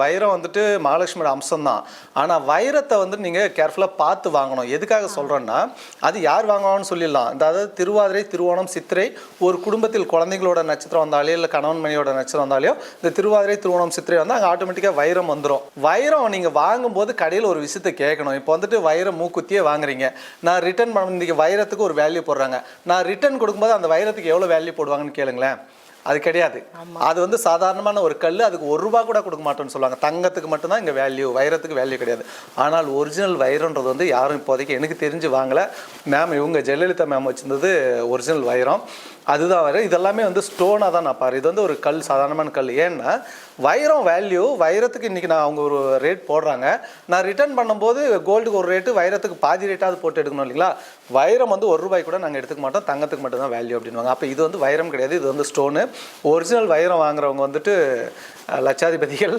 வைரம் வந்துட்டு மகாலட்சுமியோட அம்சம் தான். ஆனால் வைரத்தை வந்து நீங்கள் கேர்ஃபுல்லாக பார்த்து வாங்கணும். எதுக்காக சொல்கிறேன்னா, அது யார் வாங்குவாங்கன்னு சொல்லிடலாம். அதாவது திருவாதிரை, திருவோணம், சித்திரை ஒரு குடும்பத்தில் குழந்தைங்களோட நட்சத்திரம் வந்தாலே இல்லை கணவன் மணியோட நட்சத்திரம் வந்தாலேயோ இந்த திருவாதிரை, திருவோணம், சித்திரை வந்து அங்கே ஆட்டோமேட்டிக்காக வைரம் வந்துடும். வைரம் நீங்கள் வாங்கும்போது கடையில் ஒரு விஷயத்தை கேட்கணும். இப்போ வந்துட்டு வைரம் மூக்குத்தியே வாங்குறீங்க, நான் ரிட்டர்ன் பண்ண இன்றைக்கி வைரத்துக்கு ஒரு வேல்யூ போடுறாங்க, நான் ரிட்டர்ன் கொடுக்கும்போது அந்த வைரத்துக்கு எவ்வளோ வேல்யூ போடுவாங்கன்னு கேளுங்களேன். அது கிடையாது. அது வந்து சாதாரணமான ஒரு கல், அதுக்கு ₹1 கூட கொடுக்க மாட்டோம்னு சொல்லுவாங்க. தங்கத்துக்கு மட்டும்தான் இங்கே வேல்யூ, வைரத்துக்கு வேல்யூ கிடையாது. ஆனால் ஒரிஜினல் வைரன்றது வந்து யாரும் இப்போதைக்கு எனக்கு தெரிஞ்சு வாங்கலை. மேம் இவங்க ஜெயலலிதா மேம் வச்சுருந்தது ஒரிஜினல் வைரம், அதுதான் வைரம். இதெல்லாமே வந்து ஸ்டோனாக தான் நான் பாரு. இது வந்து ஒரு கல், சாதாரணமான கல். ஏன்னா வைரம் வேல்யூ, வைரத்துக்கு இன்றைக்கி நான் அவங்க ஒரு ரேட் போடுறாங்க, நான் ரிட்டர்ன் பண்ணும்போது கோல்டுக்கு ஒரு ரேட்டு, வைரத்துக்கு பாதி ரேட்டாவது போட்டு எடுக்கணும் இல்லைங்களா. வைரம் வந்து ₹1 கூட நாங்கள் எடுத்துக்க மாட்டோம், தங்கத்துக்கு மட்டும்தான் வேல்யூ அப்படின்வாங்க. அப்போ இது வந்து வைரம் கிடையாது, இது வந்து ஸ்டோனு. ஒரிஜினல் வைரம் வாங்குறவங்க வந்துட்டு லட்சாதிபதிகள்.